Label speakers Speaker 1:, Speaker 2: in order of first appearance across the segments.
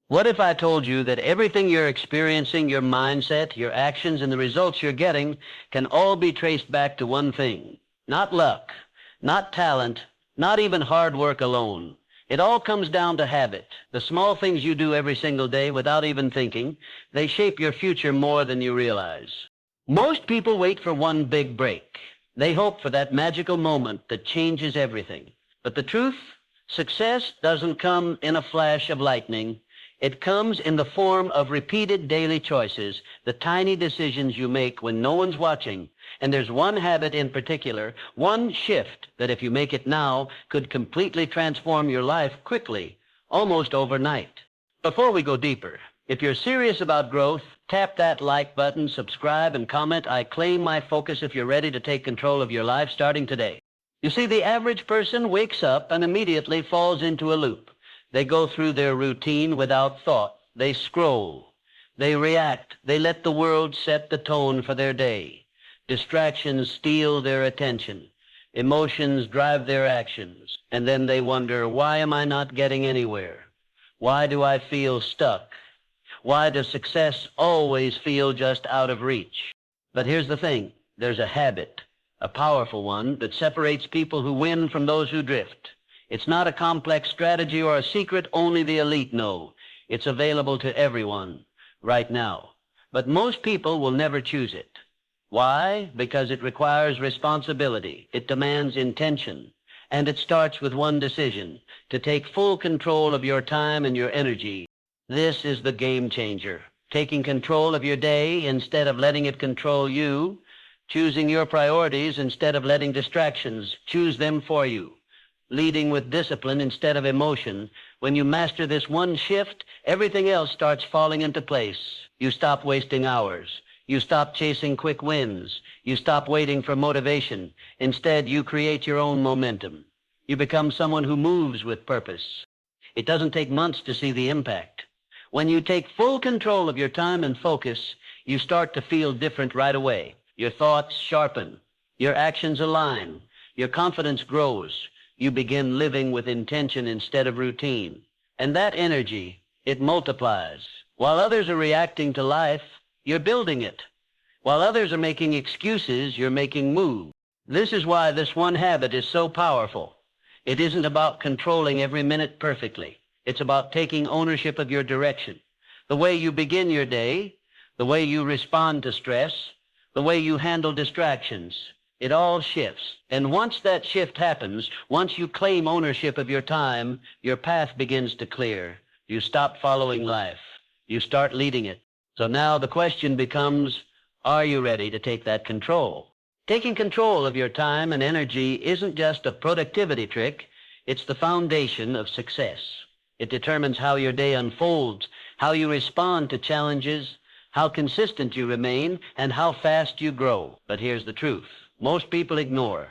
Speaker 1: What if I told you that everything you're experiencing, your mindset, your actions, and the results you're getting can all be traced back to one thing? Not luck, not talent, not even hard work alone. It all comes down to habit. The small things you do every single day without even thinking, they shape your future more than you realize. Most people wait for one big break. They hope for that magical moment that changes everything. But the truth, success doesn't come in a flash of lightning. It comes in the form of repeated daily choices, the tiny decisions you make when no one's watching. And there's one habit in particular, one shift that if you make it now could completely transform your life quickly, almost overnight. Before we go deeper, if you're serious about growth, tap that like button, subscribe, and comment, "I claim my focus," if you're ready to take control of your life starting today. You see, the average person wakes up and immediately falls into a loop. They go through their routine without thought. They scroll. They react. They let the world set the tone for their day. Distractions steal their attention. Emotions drive their actions. And then they wonder, why am I not getting anywhere? Why do I feel stuck? Why does success always feel just out of reach? But here's the thing. There's a habit, a powerful one, that separates people who win from those who drift. It's not a complex strategy or a secret only the elite know. It's available to everyone right now. But most people will never choose it. Why? Because it requires responsibility. It demands intention. And it starts with one decision, to take full control of your time and your energy. This is the game changer. Taking control of your day instead of letting it control you. Choosing your priorities instead of letting distractions choose them for you. Leading with discipline instead of emotion. When you master this one shift, everything else starts falling into place. You stop wasting hours. You stop chasing quick wins. You stop waiting for motivation. Instead, you create your own momentum. You become someone who moves with purpose. It doesn't take months to see the impact. When you take full control of your time and focus, you start to feel different right away. Your thoughts sharpen. Your actions align. Your confidence grows. You begin living with intention instead of routine. And that energy, it multiplies. While others are reacting to life, you're building it. While others are making excuses, you're making moves. This is why this one habit is so powerful. It isn't about controlling every minute perfectly. It's about taking ownership of your direction. The way you begin your day, the way you respond to stress, the way you handle distractions. It all shifts. And once that shift happens, once you claim ownership of your time, your path begins to clear. You stop following life. You start leading it. So now the question becomes, are you ready to take that control? Taking control of your time and energy isn't just a productivity trick. It's the foundation of success. It determines how your day unfolds, how you respond to challenges, how consistent you remain, and how fast you grow. But here's the truth. Most people ignore.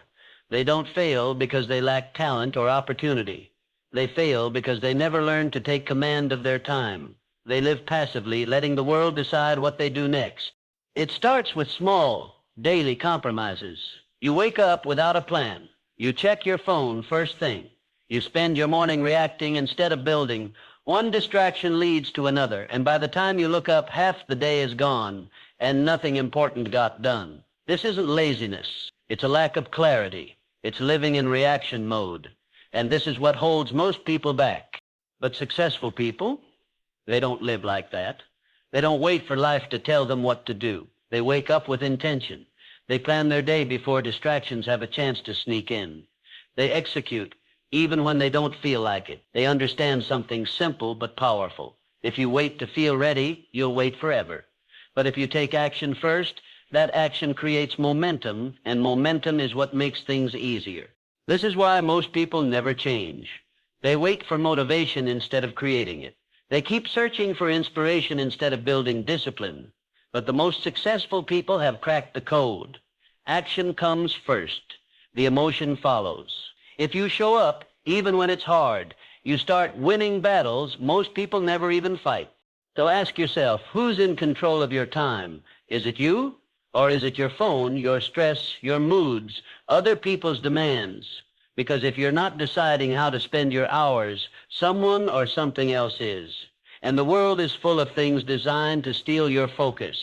Speaker 1: They don't fail because they lack talent or opportunity. They fail because they never learned to take command of their time. They live passively, letting the world decide what they do next. It starts with small, daily compromises. You wake up without a plan. You check your phone first thing. You spend your morning reacting instead of building. One distraction leads to another, and by the time you look up, half the day is gone, and nothing important got done. This isn't laziness. It's a lack of clarity. It's living in reaction mode. And this is what holds most people back. But successful people, they don't live like that. They don't wait for life to tell them what to do. They wake up with intention. They plan their day before distractions have a chance to sneak in. They execute even when they don't feel like it. They understand something simple but powerful. If you wait to feel ready, you'll wait forever. But if you take action first, that action creates momentum, and momentum is what makes things easier. This is why most people never change. They wait for motivation instead of creating it. They keep searching for inspiration instead of building discipline. But the most successful people have cracked the code. Action comes first. The emotion follows. If you show up, even when it's hard, you start winning battles most people never even fight. So ask yourself, who's in control of your time? Is it you? Or is it your phone, your stress, your moods, other people's demands? Because if you're not deciding how to spend your hours, someone or something else is. And the world is full of things designed to steal your focus.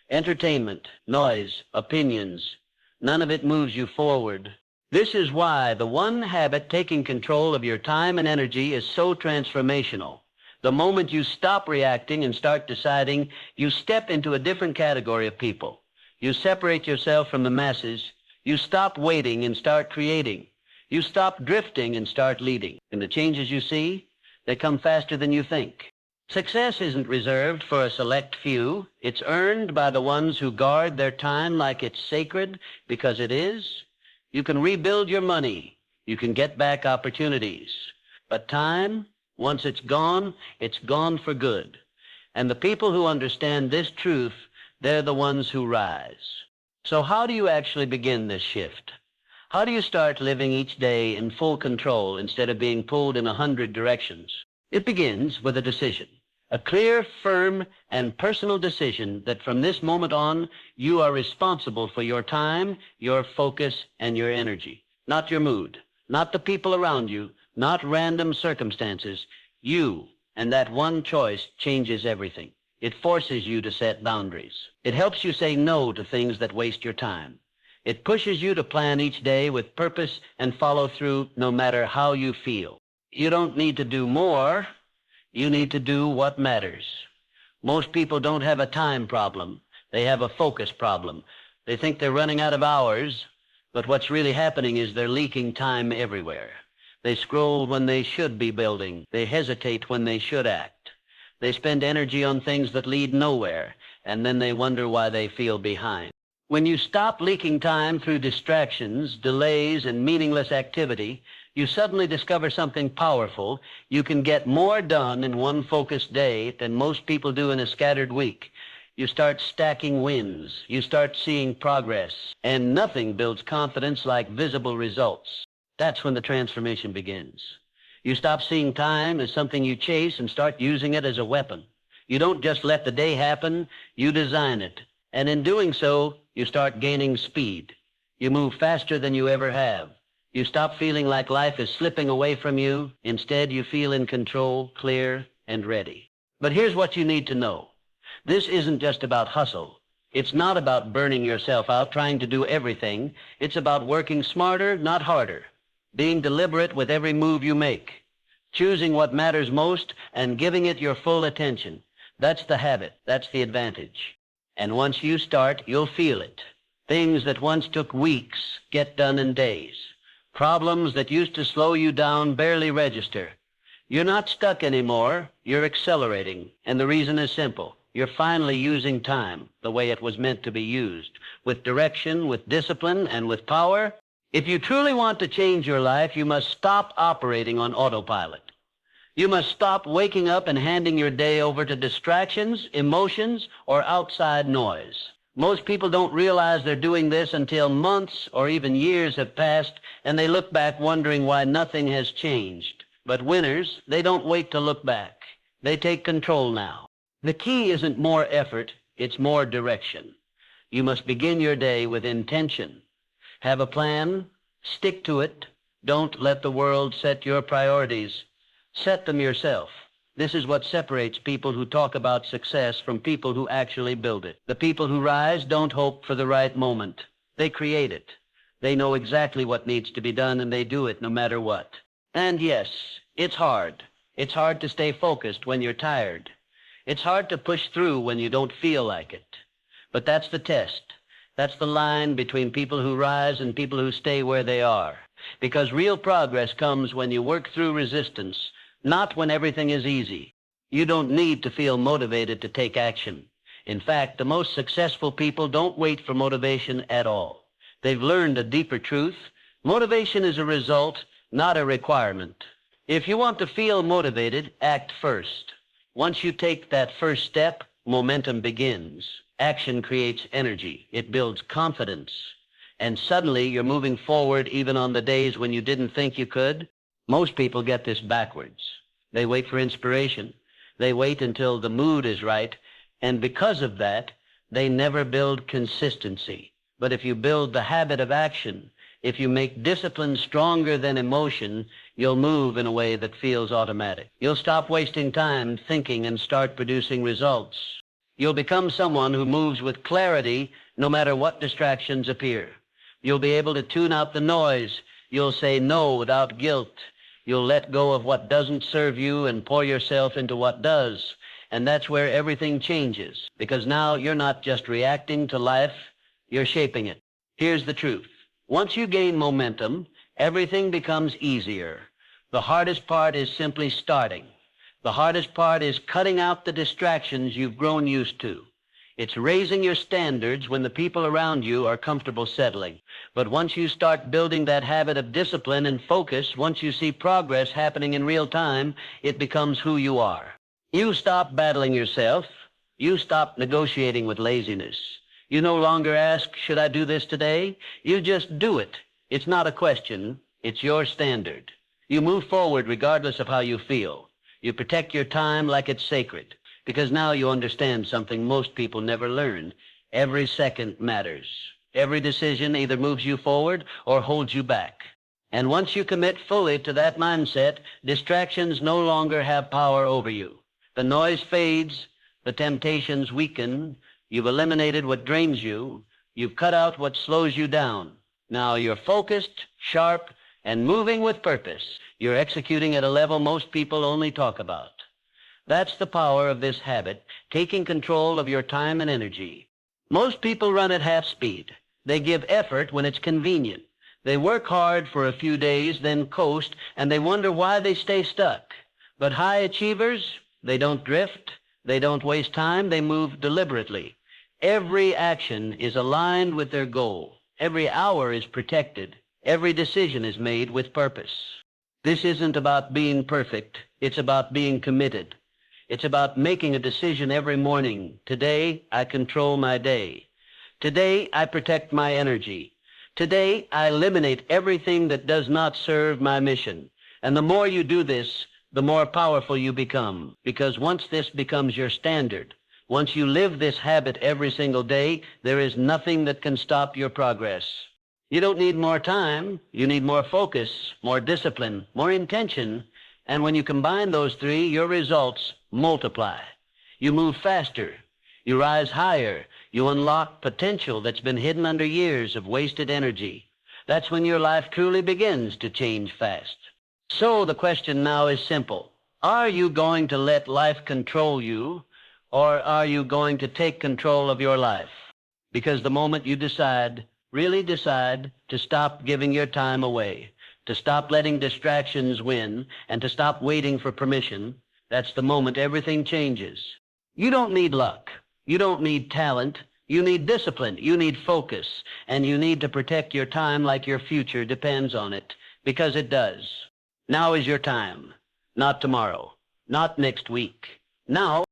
Speaker 1: Entertainment, noise, opinions. None of it moves you forward. This is why the one habit taking control of your time and energy is so transformational. The moment you stop reacting and start deciding, you step into a different category of people. You separate yourself from the masses. You stop waiting and start creating. You stop drifting and start leading. And the changes you see, they come faster than you think. Success isn't reserved for a select few. It's earned by the ones who guard their time like it's sacred, because it is. You can rebuild your money. You can get back opportunities. But time, once it's gone for good. And the people who understand this truth, they're the ones who rise. So how do you actually begin this shift? How do you start living each day in full control instead of being pulled in 100 directions? It begins with a decision. A clear, firm, and personal decision that from this moment on, you are responsible for your time, your focus, and your energy. Not your mood, not the people around you, not random circumstances. You, and that one choice changes everything. It forces you to set boundaries. It helps you say no to things that waste your time. It pushes you to plan each day with purpose and follow through no matter how you feel. You don't need to do more. You need to do what matters. Most people don't have a time problem. They have a focus problem. They think they're running out of hours, but what's really happening is they're leaking time everywhere. They scroll when they should be building. They hesitate when they should act. They spend energy on things that lead nowhere, and then they wonder why they feel behind. When you stop leaking time through distractions, delays, and meaningless activity, you suddenly discover something powerful. You can get more done in one focused day than most people do in a scattered week. You start stacking wins. You start seeing progress. And nothing builds confidence like visible results. That's when the transformation begins. You stop seeing time as something you chase and start using it as a weapon. You don't just let the day happen, you design it. And in doing so, you start gaining speed. You move faster than you ever have. You stop feeling like life is slipping away from you. Instead, you feel in control, clear, and ready. But here's what you need to know. This isn't just about hustle. It's not about burning yourself out trying to do everything. It's about working smarter, not harder. Being deliberate with every move you make. Choosing what matters most and giving it your full attention. That's the habit. That's the advantage. And once you start, you'll feel it. Things that once took weeks get done in days. Problems that used to slow you down barely register. You're not stuck anymore. You're accelerating. And the reason is simple. You're finally using time the way it was meant to be used. With direction, with discipline, and with power. If you truly want to change your life, you must stop operating on autopilot. You must stop waking up and handing your day over to distractions, emotions, or outside noise. Most people don't realize they're doing this until months or even years have passed, and they look back wondering why nothing has changed. But winners, they don't wait to look back. They take control now. The key isn't more effort, it's more direction. You must begin your day with intention. Have a plan, stick to it. Don't let the world set your priorities. Set them yourself. This is what separates people who talk about success from people who actually build it. The people who rise don't hope for the right moment. They create it. They know exactly what needs to be done, and they do it no matter what. And yes, it's hard. It's hard to stay focused when you're tired. It's hard to push through when you don't feel like it. But that's the test. That's the line between people who rise and people who stay where they are. Because real progress comes when you work through resistance, not when everything is easy. You don't need to feel motivated to take action. In fact, the most successful people don't wait for motivation at all. They've learned a deeper truth. Motivation is a result, not a requirement. If you want to feel motivated, act first. Once you take that first step, momentum begins. Action creates energy. It builds confidence. And suddenly you're moving forward even on the days when you didn't think you could. Most people get this backwards. They wait for inspiration. They wait until the mood is right. And because of that, they never build consistency. But if you build the habit of action, if you make discipline stronger than emotion, You'll move in a way that feels automatic. You'll stop wasting time thinking and start producing results. You'll become someone who moves with clarity no matter what distractions appear. You'll be able to tune out the noise. You'll say no without guilt. You'll let go of what doesn't serve you and pour yourself into what does. And that's where everything changes, because now you're not just reacting to life, you're shaping it. Here's the truth. Once you gain momentum, everything becomes easier. The hardest part is simply starting. The hardest part is cutting out the distractions you've grown used to. It's raising your standards when the people around you are comfortable settling. But once you start building that habit of discipline and focus, once you see progress happening in real time, it becomes who you are. You stop battling yourself. You stop negotiating with laziness. You no longer ask, should I do this today? You just do it. It's not a question. It's your standard. You move forward regardless of how you feel. You protect your time like it's sacred, because now you understand something most people never learn. Every second matters. Every decision either moves you forward or holds you back. And once you commit fully to that mindset, distractions no longer have power over you. The noise fades, the temptations weaken, you've eliminated what drains you, you've cut out what slows you down. Now you're focused, sharp, and moving with purpose. You're executing at a level most people only talk about. That's the power of this habit, taking control of your time and energy. Most people run at half speed. They give effort when it's convenient. They work hard for a few days, then coast, and they wonder why they stay stuck. But high achievers, they don't drift, they don't waste time, they move deliberately. Every action is aligned with their goal. Every hour is protected. Every decision is made with purpose. This isn't about being perfect. It's about being committed. It's about making a decision every morning. Today, I control my day. Today, I protect my energy. Today, I eliminate everything that does not serve my mission. And the more you do this, the more powerful you become. Because once this becomes your standard, once you live this habit every single day, there is nothing that can stop your progress. You don't need more time. You need more focus, more discipline, more intention. And when you combine those three, your results multiply. You move faster. You rise higher. You unlock potential that's been hidden under years of wasted energy. That's when your life truly begins to change fast. So the question now is simple. Are you going to let life control you, or are you going to take control of your life? Because the moment you decide, really decide, to stop giving your time away, to stop letting distractions win, and to stop waiting for permission, that's the moment everything changes. You don't need luck. You don't need talent. You need discipline. You need focus. And you need to protect your time like your future depends on it, because it does. Now is your time. Not tomorrow. Not next week. Now